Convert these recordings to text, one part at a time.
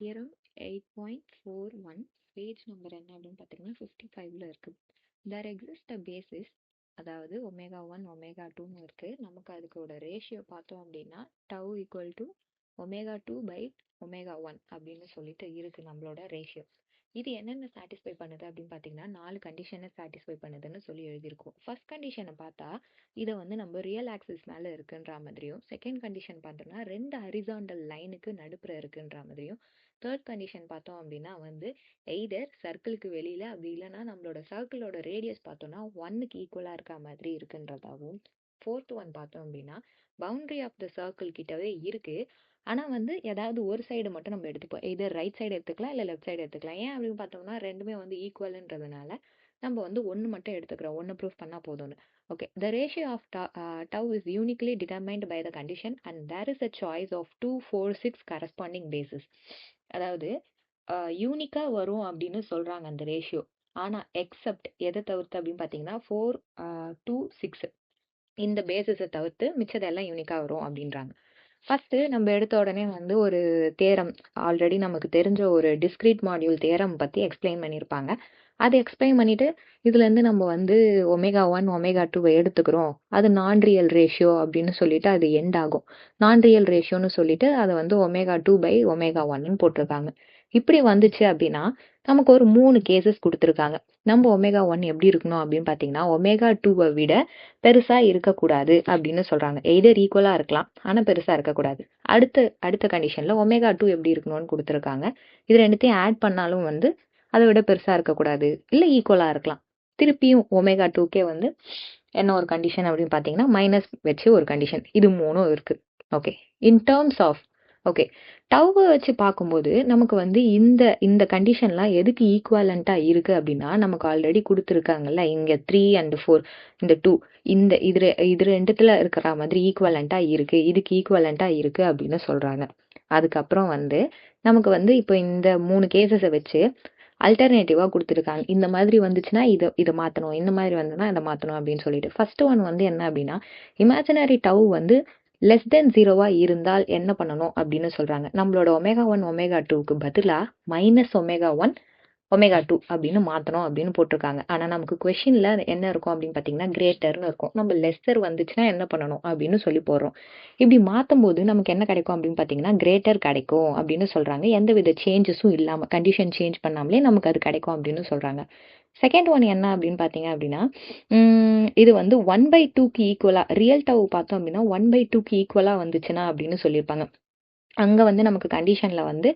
Theorem 8.41 page number என்ன அப்படின்னு பார்த்தீங்கன்னா 55ல இருக்கு. தேர் எக்ஸிஸ்ட் அ பேசிஸ், அதாவது ஒமேகா 1 ஒமேகா 2ன்னு இருக்கு. நமக்கு அதுக்கோட ரேஷியோ பார்த்தோம் அப்படின்னா டவ் ஈக்குவல் டு ஒமேகா 2/ஒமேகா 1 அப்படின்னு சொல்லிட்டு இருக்கு நம்மளோட ரேஷியோ. இது என்னென்ன சாட்டிஸ்ஃபை பண்ணுது அப்படின்னு பார்த்தீங்கன்னா 4 கண்டிஷனை சாட்டிஸ்ஃபை பண்ணுதுன்னு சொல்லி எழுதியிருக்கோம். ஃபர்ஸ்ட் கண்டிஷனை பார்த்தா இதை வந்து நம்ம ரியல் ஆக்சிஸ் மேலே இருக்குன்ற மாதிரியும், செகண்ட் கண்டிஷன் பார்த்தோம்னா 2 ஹரிசாண்டல் லைனுக்கு நடுப்புற இருக்குன்ற மாதிரியும், தேர்ட் கண்டிஷன் பார்த்தோம் அப்படின்னா வந்து எய்தர் சர்க்கிளுக்கு வெளியில, அப்படி இல்லைன்னா நம்மளோட சர்க்கிளோட ரேடியஸ் பார்த்தோம்னா 1க்கு ஈக்குவலாக இருக்க மாதிரி இருக்குன்றதாகவும், ஃபோர்த் ஒன் பார்த்தோம் அப்படின்னா பவுண்டரி ஆஃப் த சர்க்கிள் கிட்டவே இருக்கு, ஆனால் வந்து ஏதாவது ஒரு சைடு மட்டும் நம்ம எடுத்துப்போம். எய்தர் ரைட் சைடு எடுத்துக்கலாம் இல்லை லெஃப்ட் சைடு எடுத்துக்கலாம். ஏன் அப்படின்னு பார்த்தோம்னா ரெண்டுமே வந்து ஈக்குவல்ன்றதுனால நம்ம வந்து ஒன்று மட்டும் எடுத்துக்கிறோம், ஒன்று ப்ரூஃப் பண்ணால் போதும்னு. Okay, the ratio of tau is uniquely determined by the condition and there is a choice of 2, 4, 6 corresponding basis. அதாவது யூனிக்காக வரும் அப்படின்னு சொல்கிறாங்க அந்த ரேஷியோ. ஆனால் எக்ஸப்ட் எதை தவிர்த்து அப்படின்னு பார்த்தீங்கன்னா 4, 2, 6 இந்த பேசிஸை தவிர்த்து மிச்சதெல்லாம் யூனிக்காக வரும் அப்படின்றாங்க. ஃபர்ஸ்ட்டு நம்ம எடுத்த உடனே வந்து ஒரு தேரம், ஆல்ரெடி நமக்கு தெரிஞ்ச ஒரு டிஸ்கிரீட் மாடியூல் தேரம் பற்றி எக்ஸ்பிளைன் பண்ணியிருப்பாங்க. அதை எக்ஸ்பிளைன் பண்ணிட்டு இதுலேருந்து நம்ம வந்து ஒமேகா 1 ஒமேகா 2 எடுத்துக்கிறோம், அது நான் ரியல் ரேஷியோ அப்படின்னு சொல்லிட்டு அது எண்ட் ஆகும். நான் ரியல் ரேஷியோன்னு சொல்லிட்டு அதை வந்து ஒமேகா 2/ஒமேகா 1ன்னு போட்டிருக்காங்க. இப்படி வந்துச்சு அப்படின்னா நமக்கு ஒரு 3 கேசஸ் கொடுத்துருக்காங்க. நம்ம ஒமேகா 1 எப்படி இருக்கணும் அப்படின்னு பார்த்தீங்கன்னா ஒமேகா 2வை விட பெருசா இருக்கக்கூடாது அப்படின்னு சொல்றாங்க. எய்தர் ஈக்குவலா இருக்கலாம், ஆனா பெருசா இருக்கக்கூடாது. அடுத்த கண்டிஷன்ல ஒமேகா 2 எப்படி இருக்கணும்னு கொடுத்துருக்காங்க. இது ரெண்டுத்தையும் ஆட் பண்ணாலும் வந்து அதை விட பெருசா இருக்கக்கூடாது, இல்ல ஈக்குவலா இருக்கலாம். திருப்பியும் ஒமேகா 2க்கே வந்து என்ன ஒரு கண்டிஷன் அப்படின்னு பார்த்தீங்கன்னா மைனஸ் வச்சு ஒரு கண்டிஷன். இது 3ம் இருக்கு. Okay, in terms of okay டவ்வை வச்சு பார்க்கும்போது நமக்கு வந்து இந்த இந்த கண்டிஷன்லாம் எதுக்கு ஈக்குவலண்ட்டாக இருக்குது அப்படின்னா நமக்கு ஆல்ரெடி கொடுத்துருக்காங்கல்ல இங்கே 3 and 4 இந்த 2 இந்த இது ரெண்டுத்துல இருக்கிற மாதிரி ஈக்குவலண்ட்டாக இருக்குது, இதுக்கு ஈக்குவலண்ட்டாக இருக்குது அப்படின்னு சொல்கிறாங்க. அதுக்கப்புறம் வந்து நமக்கு வந்து இப்போ இந்த 3 கேசஸை வச்சு அல்டர்னேட்டிவாக கொடுத்துருக்காங்க. இந்த மாதிரி வந்துச்சுன்னா இதை மாற்றணும், இந்த மாதிரி வந்ததுன்னா இதை மாற்றணும் அப்படின்னு சொல்லிட்டு. ஃபர்ஸ்ட் ஒன் வந்து என்ன அப்படின்னா இமேஜினரி டவ் வந்து லெஸ் தென் 0வா இருந்தால் என்ன பண்ணணும் அப்படின்னு சொல்றாங்க. நம்மளோட ஒமேகா 1 ஒமேகா 2க்கு பதிலாக -ஒமேகா 1 ஒமேகா 2 அப்படின்னு மாற்றணும் அப்படின்னு போட்டிருக்காங்க. ஆனால் நமக்கு கொஷின்ல என்ன இருக்கும் அப்படின்னு பார்த்தீங்கன்னா கிரேட்டர்னு இருக்கும். நம்ம லெஸ்ஸர் வந்துச்சுன்னா என்ன பண்ணணும் அப்படின்னு சொல்லி போடுறோம். இப்படி மாற்றும் போது நமக்கு என்ன கிடைக்கும் அப்படின்னு பார்த்தீங்கன்னா கிரேட்டர் கிடைக்கும் அப்படின்னு சொல்றாங்க. எந்த வித சேஞ்சஸும் இல்லாமல், கண்டிஷன் சேஞ்ச் பண்ணாமலே நமக்கு அது கிடைக்கும் அப்படின்னு சொல்றாங்க. செகண்ட் ஒன் என்ன அப்படின்னு பார்த்தீங்க அப்படின்னா இது வந்து 1/2க்கு ஈக்குவலாக, ரியல் டவ் பார்த்தோம் அப்படின்னா 1/2க்கு ஈக்குவலாக வந்துச்சுன்னா அப்படின்னு சொல்லியிருப்பாங்க. அங்கே வந்து நமக்கு கண்டிஷனில் வந்து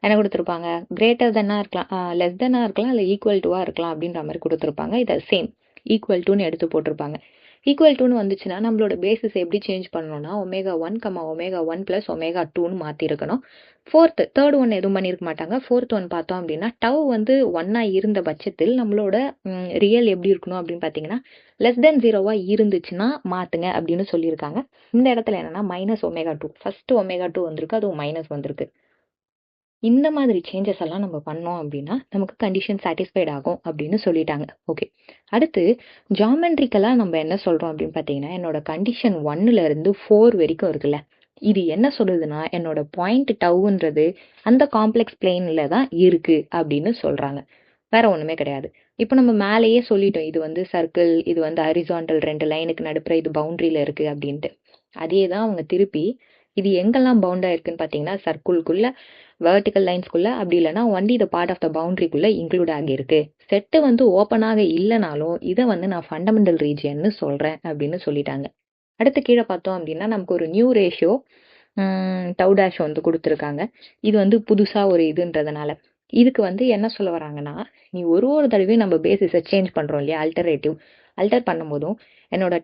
என்ன கொடுத்துருப்பாங்க, கிரேட்டர் தென்னாக இருக்கலாம், லெஸ் தென்னாக இருக்கலாம், இல்லை ஈக்குவல் டுவாக இருக்கலாம் அப்படின்ற மாதிரி கொடுத்துருப்பாங்க. இதை சேம் ஈக்குவல் டுன்னு எடுத்து போட்டிருப்பாங்க. ஈக்குவல் டுன்னு வந்துச்சுன்னா நம்மளோட பேசிஸ் எப்படி சேஞ்ச் பண்ணணும்னா ஒமேகா 1, ஒமேகா 1 + ஒமேகா 2ன்னு மாற்றிருக்கணும். தேர்ட் ஒன் எதுவும் பண்ணியிருக்க மாட்டாங்க. ஃபோர்த் ஒன் பார்த்தோம் அப்படின்னா டவ் வந்து 1ஆ இருந்த பட்சத்தில் நம்மளோட ரியல் எப்படி இருக்கணும் அப்படின்னு பார்த்தீங்கன்னா லெஸ் தென் 0வா இருந்துச்சுன்னா மாற்றுங்க அப்படின்னு சொல்லியிருக்காங்க. இந்த இடத்துல என்னன்னா -ஒமேகா 2, ஃபர்ஸ்ட் ஒமேகா 2 வந்திருக்கு, அதுவும் மைனஸ் வந்திருக்கு. இந்த மாதிரி சேஞ்சஸ் எல்லாம் நம்ம பண்ணோம் அப்படின்னா நமக்கு கண்டிஷன் சாட்டிஸ்ஃபைட் ஆகும் அப்படின்னு சொல்லிட்டாங்க. ஓகே, அடுத்து ஜாமெட்ரிக்கலாக நம்ம என்ன சொல்கிறோம் அப்படின்னு பார்த்தீங்கன்னா என்னோட கண்டிஷன் 1லேருந்து 4 வரைக்கும் இருக்குல்ல, இது என்ன சொல்லுதுன்னா என்னோட பாயிண்ட் டவுன்றது அந்த காம்ப்ளெக்ஸ் பிளேனில் தான் இருக்குது அப்படின்னு சொல்கிறாங்க. வேற ஒன்றுமே கிடையாது. இப்போ நம்ம மேலேயே சொல்லிட்டோம் இது வந்து சர்க்கிள், இது வந்து ஹரிசாண்டல் 2 லைனுக்கு நடுப்புற இது பவுண்டரியில் இருக்குது அப்படின்ட்டு. அதே தான் அவங்க திருப்பி இது எங்கெல்லாம் பவுண்டாக இருக்குன்னு பார்த்தீங்கன்னா சர்க்கிள்குள்ள, வெர்டிக்கல் லைன்ஸ்குள்ள, அப்படி இல்லைன்னா only the part of the பவுண்டரிக்குள்ள இன்க்ளூட் ஆகியிருக்கு. செட்டு வந்து ஓப்பனாக இல்லைனாலும் இதை வந்து நான் ஃபண்டமெண்டல் ரீஜியன்னு சொல்கிறேன் அப்படின்னு சொல்லிட்டாங்க. அடுத்து கீழே பார்த்தோம் அப்படின்னா நமக்கு ஒரு நியூ ரேஷியோ டவ் டேஷ் வந்து கொடுத்துருக்காங்க. இது வந்து புதுசாக ஒரு இதுன்றதுனால இதுக்கு வந்து என்ன சொல்ல வராங்கன்னா நீ ஒரு தடவையும் நம்ம பேசிஸை சேஞ்ச் பண்ணுறோம் இல்லையா, அல்டர் பண்ணும்போதும் என்னோட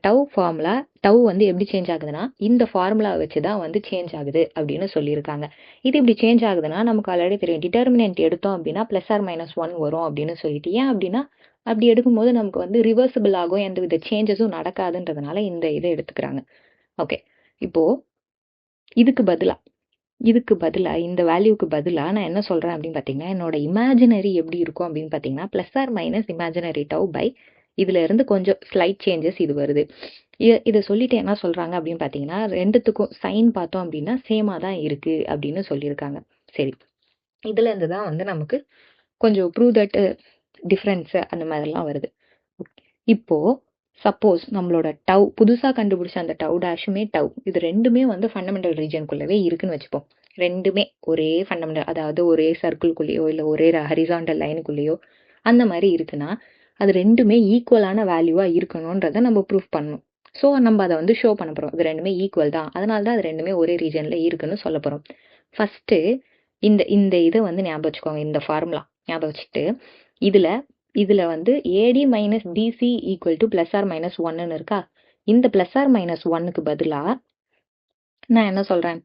டவ் வந்து எப்படி சேஞ்ச் ஆகுதுன்னா இந்த ஃபார்முலா வச்சு தான் வந்து சேஞ்ச் ஆகுது அப்படின்னு சொல்லியிருக்காங்க. இது இப்படி சேஞ்ச் ஆகுதுன்னா நமக்கு ஆல்ரெடி தெரியும் டிட்டர்மினன்ட் எடுத்தோம் அப்படின்னா +or-1 வரும் அப்படின்னு சொல்லிட்டு. ஏன் அப்படின்னா அப்படி எடுக்கும்போது நமக்கு வந்து ரிவர்சிபிள் ஆகும், எந்த வித சேஞ்சஸும் நடக்காதுன்றதுனால இந்த இதை எடுத்துக்கிறாங்க. ஓகே, இப்போ இதுக்கு பதிலா இந்த வேல்யூக்கு பதிலா நான் என்ன சொல்றேன் அப்படின்னு பார்த்தீங்கன்னா என்னோட இமேஜினரி எப்படி இருக்கும் அப்படின்னு பார்த்தீங்கன்னா +or- இமேஜினரி டவ் பை இதுல இருந்து கொஞ்சம் ஸ்லைட் சேஞ்சஸ் இது வருது. இதை சொல்லிட்டு என்ன சொல்றாங்க அப்படின்னு பார்த்தீங்கன்னா ரெண்டுத்துக்கும் சைன் பார்த்தோம் அப்படின்னா சேமா தான் இருக்கு அப்படின்னு சொல்லியிருக்காங்க. சரி, இதுலேருந்து தான் வந்து நமக்கு கொஞ்சம் ப்ரூவ் தட் டிஃப்ரென்ஸு அந்த மாதிரிலாம் வருது. இப்போ சப்போஸ் நம்மளோட டவ் புதுசாக கண்டுபிடிச்ச அந்த டவ் டேஷுமே டவ் இது ரெண்டுமே வந்து ஃபண்டமெண்டல் ரீஜனுக்குள்ளவே இருக்குன்னு வச்சுப்போம். ரெண்டுமே ஒரே ஃபண்டமெண்டல், அதாவது ஒரே சர்க்கிள்குள்ளேயோ இல்லை ஒரே ஹரிசாண்டல் லைனுக்குள்ளேயோ அந்த மாதிரி இருக்குன்னா அது ரெண்டுமே ஈக்குவலான வேல்யூவாக இருக்கணுன்றதை நம்ம ப்ரூஃப் பண்ணணும். ஸோ நம்ம அதை வந்து ஷோ பண்ண போகிறோம். இது ரெண்டுமே ஈக்குவல் தான், அதனால தான் அது ரெண்டுமே ஒரே ரீஜனில் இருக்குன்னு சொல்ல போகிறோம். ஃபஸ்ட்டு இந்த இந்த இதை வந்து ஞாபகம் வச்சுக்கோங்க. இந்த ஃபார்முலா ஞாபகம் வச்சுட்டு இதில் வந்து AD minus BC equal to plus or minus ஒன்னு இருக்கா? இந்த ப்ளஸ் ஆர் மைனஸ் ஒன்னுக்கு பதிலாக நான் என்ன சொல்கிறேன்,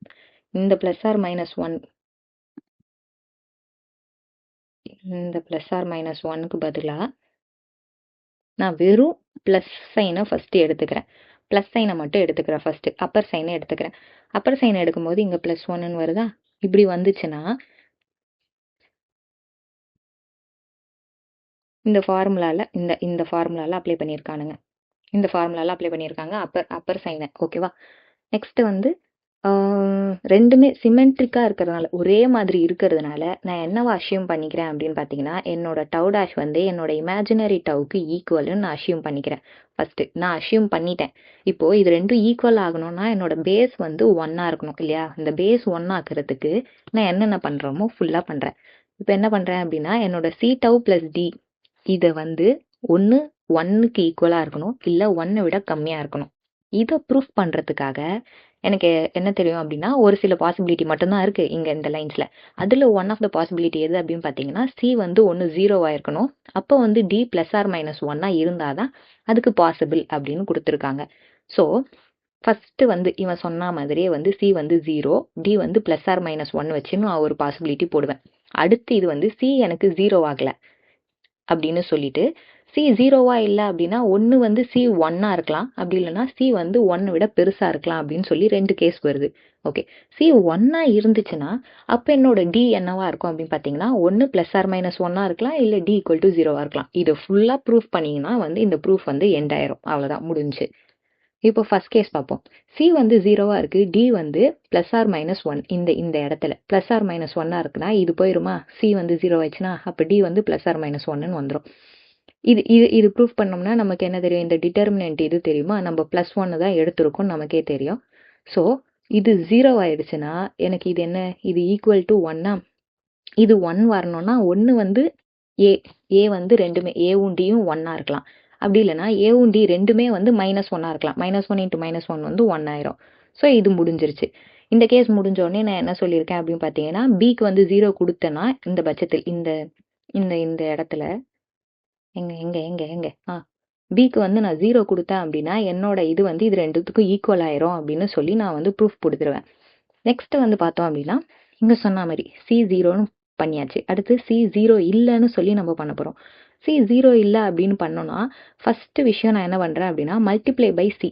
இந்த ப்ளஸ் ஆர் மைனஸ் ஒன் இந்த ப்ளஸ் ஆர் மைனஸ் ஒன்னுக்கு பதிலாக நான் வெறும் ப்ளஸ் சைனை ஃபஸ்ட்டு எடுத்துக்கிறேன். ப்ளஸ் சைனை மட்டும் எடுத்துக்கிறேன் ஃபஸ்ட்டு. அப்பர் சைனை எடுத்துக்கிறேன். அப்பர் சைனை எடுக்கும்போது இங்கே ப்ளஸ் ஒன்னு வருதா? இப்படி வந்துச்சுன்னா இந்த ஃபார்முலாவில் இந்த ஃபார்முலாவில் அப்ளை பண்ணியிருக்கானுங்க. இந்த ஃபார்முலாவில் அப்ளை பண்ணியிருக்காங்க அப்பர் சைனை. ஓகேவா? நெக்ஸ்ட்டு வந்து ரெண்டுமே சிமெட்ரிக்காக இருக்கிறதுனால, ஒரே மாதிரி இருக்கிறதுனால நான் என்னவா அஷ்யூம் பண்ணிக்கிறேன் அப்படின்னு பார்த்தீங்கன்னா, என்னோட டவ் டேஷ் வந்து என்னோட இமேஜினரி டவுக்கு ஈக்குவல்னு நான் அஷ்யூம் பண்ணிக்கிறேன். ஃபஸ்ட்டு நான் அஷ்யூம் பண்ணிட்டேன். இப்போது இது ரெண்டும் ஈக்குவல் ஆகணும்னா என்னோட பேஸ் வந்து ஒன்னாக இருக்கணும் இல்லையா? இந்த பேஸ் ஒன்னாக்குறதுக்கு நான் என்னென்ன பண்ணுறோமோ ஃபுல்லாக பண்ணுறேன். இப்போ என்ன பண்ணுறேன் அப்படின்னா, என்னோட சி டவ் ப்ளஸ் டி இதை வந்து ஒன்னுக்கு ஈக்குவலாக இருக்கணும், இல்லை ஒன்னை விட கம்மியாக இருக்கணும். இதை ப்ரூஃப் பண்ணுறதுக்காக எனக்கு என்ன தெரியும் அப்படின்னா, ஒரு சில பாசிபிலிட்டி மட்டும்தான் இருக்குது இங்கே இந்த லைன்ஸில். அதில் ஒன் ஆஃப் த பாசிபிலிட்டி எது அப்படின்னு பார்த்தீங்கன்னா, சி வந்து ஒன்று ஜீரோவாக இருக்கணும், அப்போ வந்து டி ப்ளஸ் ஆர் மைனஸ் ஒன்னாக இருந்தால் தான் அதுக்கு பாசிபிள் அப்படின்னு கொடுத்துருக்காங்க. ஸோ ஃபஸ்ட்டு வந்து இவன் சொன்ன மாதிரியே வந்து சி வந்து 0, டி வந்து ப்ளஸ் ஆர் மைனஸ் ஒன் வச்சு நான் ஒரு பாசிபிலிட்டி போடுவேன். அடுத்து இது வந்து சி எனக்கு 0 ஆகலை அப்படின்னு சொல்லிட்டு சி 0வா இல்லை அப்படின்னா ஒன்று வந்து சி 1ஆ இருக்கலாம், அப்படி இல்லைன்னா சி வந்து 1 விட பெருசாக இருக்கலாம் அப்படின்னு சொல்லி 2 கேஸ் வருது. ஓகே, சி 1ஆ இருந்துச்சுன்னா அப்போ என்னோட டி என்னவா இருக்கும் அப்படின்னு பார்த்தீங்கன்னா, ஒன்று ப்ளஸ் ஆர் மைனஸ் ஒன்னாக இருக்கலாம், இல்லை டி ஈக்குவல் டு 0வா இருக்கலாம். இதை ஃபுல்லாக ப்ரூஃப் பண்ணிங்கன்னா வந்து இந்த ப்ரூஃப் வந்து எண்ட் ஆயிரும். அவ்வளோதான், முடிஞ்சு. இப்போ ஃபர்ஸ்ட் கேஸ் பார்ப்போம். சி வந்து 0வா இருக்குது, டி வந்து ப்ளஸ் ஆர் மைனஸ் ஒன். இந்த இடத்துல ப்ளஸ் ஆர் மைனஸ் ஒன்னாக இருக்குன்னா இது போயிருமா? சி வந்து 0 ஆயிடுச்சுன்னா அப்போ டி வந்து ப்ளஸ் ஆர் மைனஸ் ஒன்னு வந்துடும். இது இது இது ப்ரூஃப் பண்ணோம்னா நமக்கு என்ன தெரியும்? இந்த டிட்டர்மினன்ட் இது தெரியுமா? நம்ம ப்ளஸ் ஒன்னு தான் எடுத்திருக்கோம், நமக்கே தெரியும். ஸோ இது 0 ஆயிடுச்சுன்னா எனக்கு இது என்ன? இது ஈக்குவல் டு ஒன்னா? இது 1 வரணும்னா ஒன்று வந்து ஏ வந்து ரெண்டுமே ஏவும் டியும் ஒன்னா இருக்கலாம், அப்படி இல்லைன்னா ஏவும் டி ரெண்டுமே வந்து மைனஸ் ஒன்னாக இருக்கலாம். -1 × -1 வந்து 1 ஆயிரும். ஸோ இது முடிஞ்சிருச்சு. இந்த கேஸ் முடிஞ்சோடனே நான் என்ன சொல்லியிருக்கேன் அப்படின்னு பார்த்தீங்கன்னா, பிக்கு வந்து 0 கொடுத்தேன்னா இந்த பட்சத்தில் இந்த இந்த இந்த இடத்துல எங்க பிக்கு வந்து நான் 0 கொடுத்தேன் அப்படின்னா என்னோட இது வந்து இது ரெண்டுத்துக்கும் ஈக்குவல் ஆயிரும் அப்படின்னு சொல்லி நான் வந்து ப்ரூஃப் கொடுத்துருவேன். நெக்ஸ்ட் வந்து பார்த்தோம் அப்படின்னா, இங்கே சொன்ன மாதிரி சி 0ன்னு பண்ணியாச்சு. அடுத்து சி 0 இல்லைன்னு சொல்லி நம்ம பண்ண போகிறோம். சி 0 இல்லை அப்படின்னு பண்ணோன்னா ஃபஸ்ட்டு விஷயம் நான் என்ன பண்ணுறேன் அப்படின்னா, மல்டிப்ளை பை சி.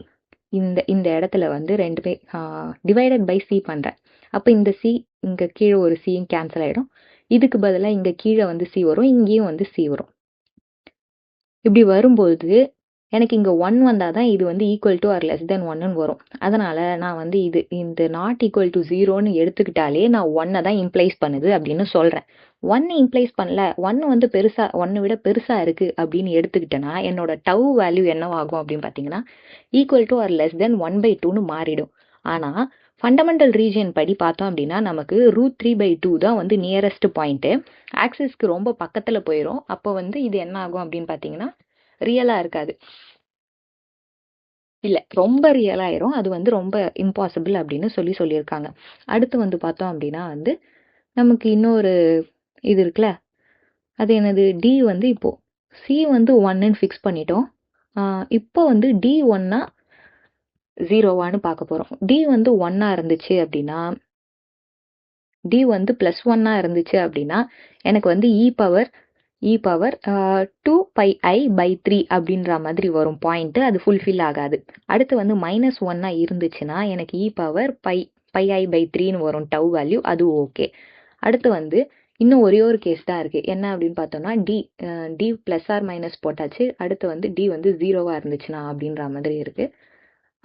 இந்த இடத்துல வந்து ரெண்டுமே டிவைடட் பை சி பண்ணுறேன். அப்போ இந்த சி இங்கே கீழே ஒரு சியும் கேன்சல் ஆகிடும். இதுக்கு பதிலாக இங்கே கீழே வந்து சி வரும், இங்கேயும் வந்து சி வரும். இப்படி வரும்போது எனக்கு இங்கே 1 வந்தால் தான் இது வந்து equal to or less than 1ன்னு வரும். அதனால் நான் வந்து இந்த நாட் ஈக்குவல் டு 0ன்னு எடுத்துக்கிட்டாலே நான் 1 தான் இம்ப்ளைஸ் பண்ணுது அப்படின்னு சொல்கிறேன். 1 இம்ப்ளைஸ் பண்ணல, 1 வந்து பெருசாக 1 விட பெருசாக இருக்குது அப்படின்னு எடுத்துக்கிட்டேன்னா என்னோட டவ் வேல்யூ என்னவாகும் அப்படின்னு பார்த்தீங்கன்னா, equal to or less than 1/2ன்னு மாறிடும். ஆனால் ஃபண்டமெண்டல் ரீஜன் படி பார்த்தோம் அப்படின்னா நமக்கு √3/2 தான் வந்து நியரஸ்ட் பாயிண்ட்டு. ஆக்சிஸ்க்கு ரொம்ப பக்கத்தில் போயிடும். அப்போ வந்து இது என்ன ஆகும் அப்படின்னு பார்த்தீங்கன்னா, ரியலாக இருக்காது, இல்லை ரொம்ப ரியலாயிரும். அது வந்து ரொம்ப இம்பாசிபிள் அப்படின்னு சொல்லியிருக்காங்க. அடுத்து வந்து பார்த்தோம் அப்படின்னா வந்து நமக்கு இன்னொரு இது இருக்குல்ல, அது என்னது? டி வந்து இப்போது சி வந்து 1ன்னு ஃபிக்ஸ் பண்ணிட்டோம். இப்போ வந்து டி 1ஆ 0வான்னு பார்க்க போகிறோம். டி வந்து 1ஆ இருந்துச்சு அப்படின்னா, டி வந்து +1ஆ இருந்துச்சு அப்படின்னா எனக்கு வந்து இ பவர் 2πi/3 அப்படின்ற மாதிரி வரும் பாயிண்ட்டு. அது ஃபுல்ஃபில் ஆகாது. அடுத்து வந்து -1ஆ இருந்துச்சுன்னா எனக்கு இ பவர் πi/3ன்னு வரும் டவ் வேல்யூ. அது ஓகே. அடுத்து வந்து இன்னும் ஒரே ஒரு கேஸ் தான் இருக்குது. என்ன அப்படின்னு பார்த்தோம்னா, டி ப்ளஸ் ஆர் மைனஸ் போட்டாச்சு. அடுத்து வந்து டி வந்து 0வா இருந்துச்சுன்னா அப்படின்ற மாதிரி இருக்குது.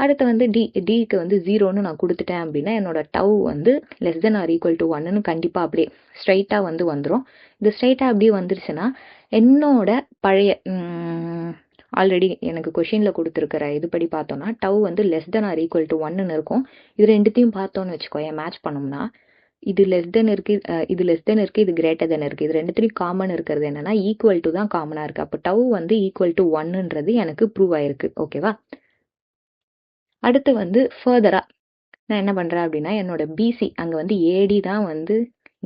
அடுத்து வந்து டிக்கு வந்து 0ன்னு நான் கொடுத்துட்டேன் அப்படின்னா என்னோட டவ் வந்து less than or equal to 1ன்னு கண்டிப்பாக அப்படியே ஸ்ட்ரைட்டாக வந்து வந்துடும். இது ஸ்ட்ரைட்டாக அப்படியே வந்துருச்சுன்னா என்னோட பழைய ஆல்ரெடி எனக்கு கொஷினில் கொடுத்துருக்கிற இதுபடி பார்த்தோன்னா டவ் வந்து less than or equal to 1ன்னு இருக்கும். இது ரெண்டுத்தையும் பார்த்தோன்னு வச்சுக்கோ, மேட்ச் பண்ணோம்னா இது லெஸ் தென் இருக்கு, இது லெஸ் தென் இருக்கு, இது கிரேட்டர் தென் இருக்கு. இது ரெண்டுத்தையும் காமன் இருக்கிறது என்னன்னா ஈக்குவல் டு தான் காமனா இருக்கு. அப்போ டவ் வந்து ஈக்குவல் டு 1ன்றது எனக்கு ப்ரூவ் ஆயிருக்கு. ஓகேவா? அடுத்து வந்து ஃபர்தரா நான் என்ன பண்றேன் அப்படின்னா என்னோட பிசி அங்க வந்து ஏடி தான் வந்து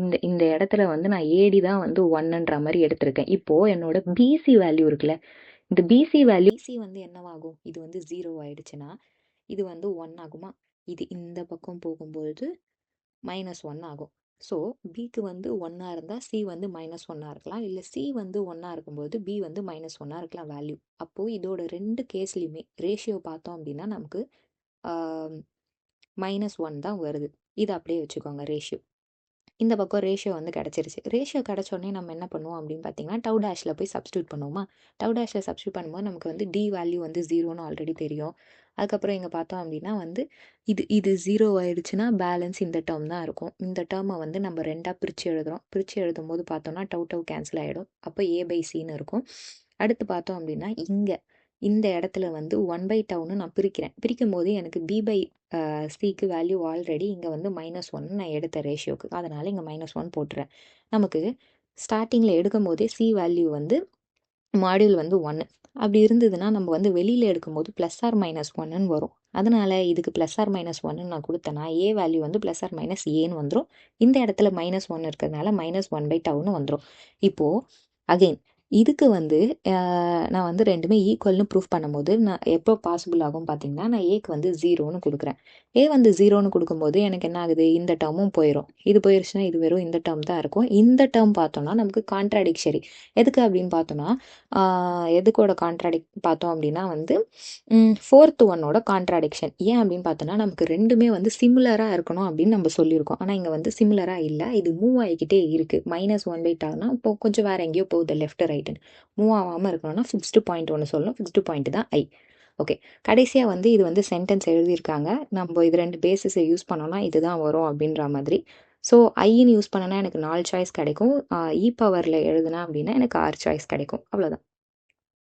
இந்த இந்த இடத்துல வந்து நான் ஏடி தான் வந்து 1ன்ற மாதிரி எடுத்திருக்கேன். இப்போ என்னோட பிசி வேல்யூ இருக்குல்ல, இந்த பிசி வந்து என்னவாகும்? இது வந்து 0 ஆயிடுச்சுன்னா இது வந்து 1 ஆகுமா? இது இந்த பக்கம் போகும்போது -1 ஆகும். ஸோ பிக்கு வந்து 1ஆ இருந்தால் சி வந்து -1ஆ இருக்கலாம், இல்லை சி வந்து 1ஆ இருக்கும்போது பி வந்து -1ஆ இருக்கலாம் வேல்யூ. அப்போது இதோட ரெண்டு கேஸ்லையுமே ரேஷியோ பார்த்தோம் அப்படின்னா நமக்கு -1 தான் வருது. இது அப்படியே வச்சுக்கோங்க ரேஷியோ. இந்த பக்கம் ரேஷியோ வந்து கிடச்சிருச்சு. ரேஷியோ கிடச்சோடனே நம்ம என்ன பண்ணுவோம் அப்படின்னு பார்த்தீங்கன்னா டவ் டேஷில் போய் சப்ஸ்டியூட் பண்ணுவோமா? டவ் டேஷில் சப்ஸ்டியூட் பண்ணும்போது நமக்கு வந்து டி வேல்யூ வந்து 0ன்னு ஆல்ரெடி தெரியும். அதுக்கப்புறம் இங்கே பார்த்தோம் அப்படின்னா வந்து இது 0 ஆயிடுச்சுன்னா பேலன்ஸ் இந்த டேர்ம் தான் இருக்கும். இந்த டேர்மை வந்து நம்ம ரெண்டாக பிரித்து எழுதுகிறோம். பிரித்து எழுதும் போது பார்த்தோம்னா டவ் கேன்சல் ஆகிடும். அப்போ a/cன்னு இருக்கும். அடுத்து பார்த்தோம் அப்படின்னா இங்கே இந்த இடத்துல வந்து 1/tன்னு நான் பிரிக்கும் போது எனக்கு b/cக்கு வேல்யூ ஆல்ரெடி இங்கே வந்து -1 நான் எடுத்த ரேஷியோக்கு, அதனால் இங்கே -1 போட்டுறேன். நமக்கு ஸ்டார்டிங்கில் எடுக்கும் போதே சி வேல்யூ வந்து மாடியூல் வந்து 1 அப்படி இருந்ததுன்னா நம்ம வந்து வெளியில் எடுக்கும்போது +or-1ன்னு வரும். அதனால் இதுக்கு +or-1ன்னு நான் கொடுத்தேன்னா ஏ வேல்யூ வந்து +or-aன்னு வந்துடும். இந்த இடத்துல -1 இருக்கிறதுனால -1/tன்னு வந்துடும். இப்போது அகெயின் இதுக்கு வந்து நான் வந்து ரெண்டுமே ஈக்குவல்னு ப்ரூஃப் பண்ணும்போது நான் எப்போ பாசிபிள் ஆகும் பார்த்தீங்கன்னா நான் ஏக்கு வந்து 0ன்னு கொடுக்குறேன். ஏ வந்து 0ன்னு கொடுக்கும்போது எனக்கு என்ன ஆகுது? இந்த டேர்மும் போயிடும். இது போயிடுச்சுன்னா இது வெறும் இந்த டேர்ம் தான் இருக்கும். இந்த டேர்ம் பார்த்தோம்னா நமக்கு கான்ட்ராடிக்ஷரி. எதுக்கு அப்படின்னு பார்த்தோம்னா எதுக்கோட பார்த்தோம் அப்படின்னா வந்து 4th ஒன்னோட கான்ட்ராடிக்ஷன். ஏன் அப்படின்னு பார்த்தோன்னா நமக்கு ரெண்டுமே வந்து சிமிலராக இருக்கணும் அப்படின்னு நம்ம சொல்லியிருக்கோம். ஆனால் இங்கே வந்து சிமிலராக இல்லை, இது மூவ் ஆகிக்கிட்டே இருக்குது. -1/tனா இப்போ கொஞ்சம் வேறு எங்கேயோ போகுது லெஃப்ட் ரைட்டுன்னு. மூவ் ஆகாமல் இருக்கணும்னா ஃபிக்ஸ்டு பாயிண்ட் ஒன்று சொல்லணும். ஃபிக்ஸ்டு பாயிண்ட் தான் ஐ. ஓகே, கடைசியாக வந்து இது வந்து சென்டென்ஸ் எழுதியிருக்காங்க. நம்ம இது ரெண்டு பேசிஸை யூஸ் பண்ணோன்னா இதுதான் வரும் அப்படின்ற மாதிரி. ஸோ ஐன்னு யூஸ் பண்ணனா எனக்கு 4 சாய்ஸ் கிடைக்கும். இ பவரில் எழுதுனா அப்படின்னா எனக்கு 6 சாய்ஸ் கிடைக்கும். அவ்வளோதான்.